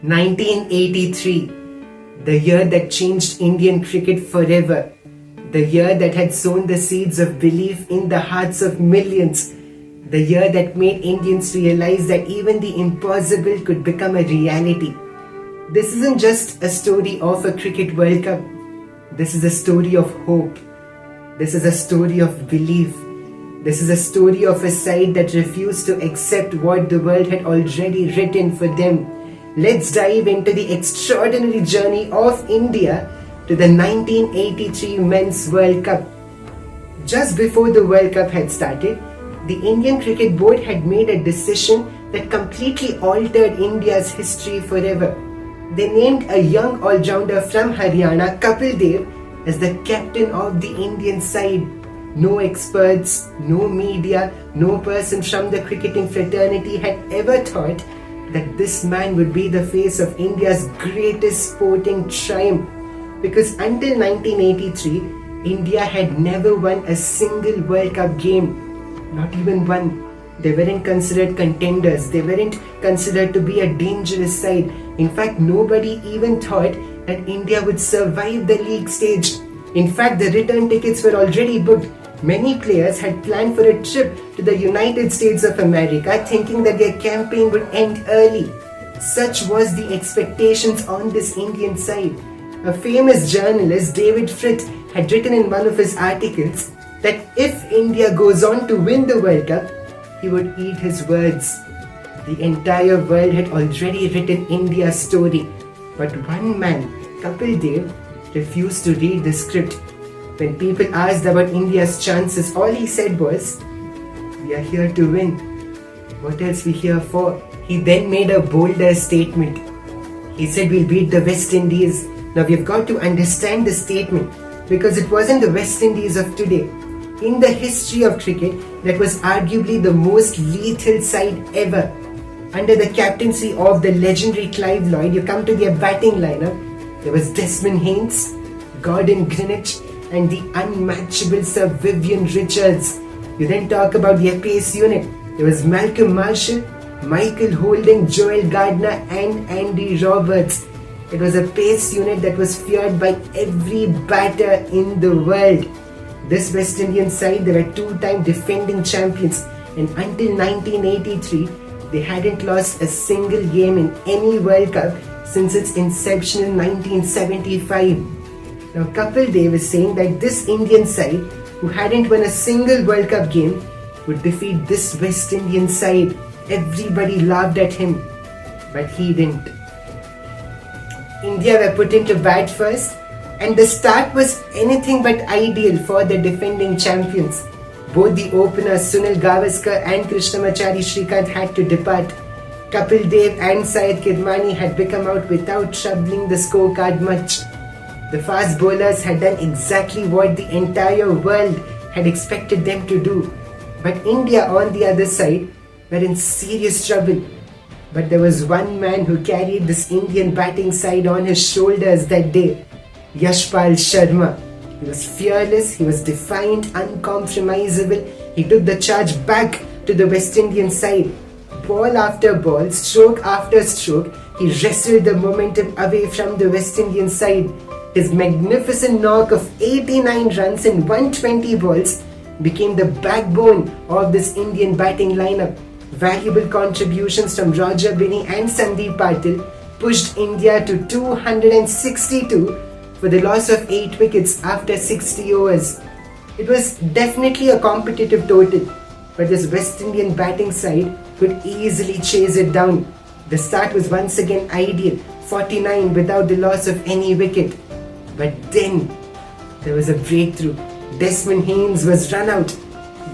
1983, the year that changed Indian cricket forever, the year that had sown the seeds of belief in the hearts of millions, the year that made Indians realize that even the impossible could become a reality. This isn't just a story of a Cricket World Cup. This is a story of hope. This is a story of belief. This is a story of a side that refused to accept what the world had already written for them. Let's dive into the extraordinary journey of India to the 1983 Men's World Cup. Just before the World Cup had started, the Indian Cricket Board had made a decision that completely altered India's history forever. They named a young all-rounder from Haryana, Kapil Dev, as the captain of the Indian side. No experts, no media, no person from the cricketing fraternity had ever thought that this man would be the face of India's greatest sporting triumph. Because until 1983, India had never won a single World Cup game. Not even one. They weren't considered contenders. They weren't considered to be a dangerous side. In fact, nobody even thought that India would survive the league stage. In fact, the return tickets were already booked. Many players had planned for a trip to the United States of America, thinking that their campaign would end early. Such was the expectations on this Indian side. A famous journalist, David Fritt, had written in one of his articles that if India goes on to win the World Cup, he would eat his words. The entire world had already written India's story, but one man, Kapil Dev, refused to read the script. When people asked about India's chances, all he said was, "We are here to win. What else we here for?" He then made a bolder statement. He said, "We'll beat the West Indies." Now we've got to understand the statement, because it wasn't the West Indies of today. In the history of cricket, that was arguably the most lethal side ever. Under the captaincy of the legendary Clive Lloyd, you come to their batting lineup. There was Desmond Haynes, Gordon Greenidge, and the unmatchable Sir Vivian Richards. You then talk about their pace unit. There was Malcolm Marshall, Michael Holding, Joel Gardner, and Andy Roberts. It was a pace unit that was feared by every batter in the world. This West Indian side, they were two-time defending champions, and until 1983, they hadn't lost a single game in any World Cup since its inception in 1975. Now Kapil Dev is saying that this Indian side, who hadn't won a single World Cup game, would defeat this West Indian side. Everybody laughed at him, but he didn't. India were put into bat first, and the start was anything but ideal for the defending champions. Both the openers Sunil Gavaskar and Krishnamachari Shrikant had to depart. Kapil Dev and Syed Kirmani had become out without troubling the scorecard much. The fast bowlers had done exactly what the entire world had expected them to do. But India, on the other side, were in serious trouble. But there was one man who carried this Indian batting side on his shoulders that day, Yashpal Sharma. He was fearless, he was defiant, uncompromisable. He took the charge back to the West Indian side. Ball after ball, stroke after stroke, he wrestled the momentum away from the West Indian side. His magnificent knock of 89 runs in 120 balls became the backbone of this Indian batting lineup. Valuable contributions from Roger Binney and Sandeep Patil pushed India to 262 for the loss of 8 wickets after 60 overs. It was definitely a competitive total, but this West Indian batting side could easily chase it down. The start was once again ideal, 49 without the loss of any wicket. But then there was a breakthrough. Desmond Haynes was run out.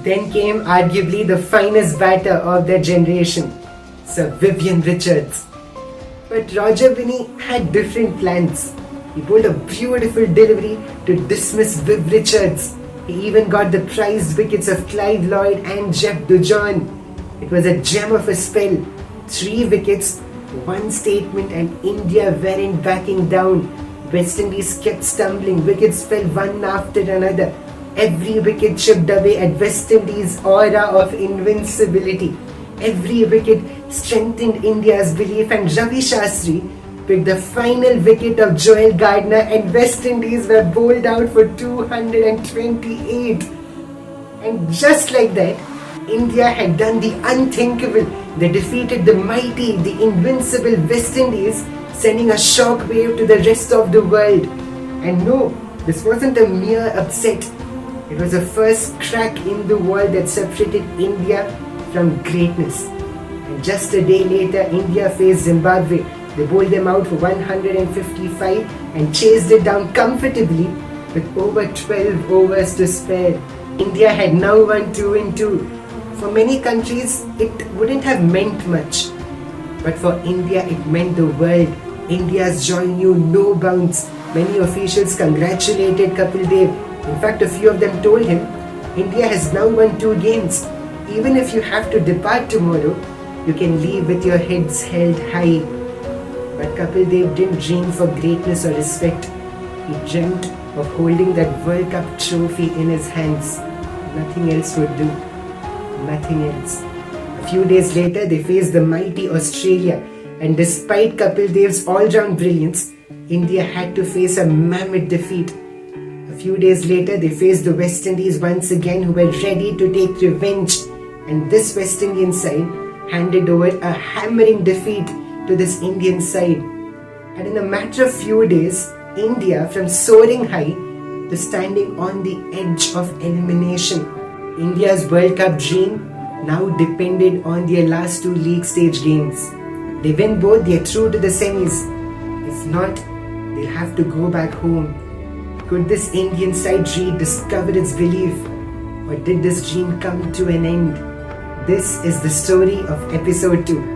Then came arguably the finest batter of their generation, Sir Vivian Richards. But Roger Binney had different plans. He pulled a beautiful delivery to dismiss Viv Richards. He even got the prized wickets of Clive Lloyd and Jeff Dujon. It was a gem of a spell. 3 wickets, 1 statement, and India weren't backing down. West Indies kept stumbling. Wickets fell one after another. Every wicket chipped away at West Indies' aura of invincibility. Every wicket strengthened India's belief, and Ravi Shastri picked the final wicket of Joel Gardner, and West Indies were bowled out for 228. And just like that, India had done the unthinkable. They defeated the mighty, the invincible West Indies, sending a shockwave to the rest of the world. And no, this wasn't a mere upset. It was the first crack in the wall that separated India from greatness. And just a day later, India faced Zimbabwe. They bowled them out for 155 and chased it down comfortably with over 12 overs to spare. India had now won 2-2. For many countries, it wouldn't have meant much. But for India, it meant the world. India's joy knew no bounds. Many officials congratulated Kapil Dev. In fact, a few of them told him, India has now won 2 games. Even if you have to depart tomorrow, you can leave with your heads held high. But Kapil Dev didn't dream for greatness or respect. He dreamt of holding that World Cup trophy in his hands. Nothing else would do. Nothing else. A few days later, they faced the mighty Australia, and despite Kapil Dev's all-round brilliance, India had to face a mammoth defeat. A few days later, they faced the West Indies once again, who were ready to take revenge, and this West Indian side handed over a hammering defeat to this Indian side. And in a matter of few days, India, from soaring high to standing on the edge of elimination. India's World Cup dream now depended on their last 2 league stage games. They win both, they are through to the semis. If not, they'll have to go back home. Could this Indian side rediscover its belief, or did this dream come to an end? This is the story of episode 2.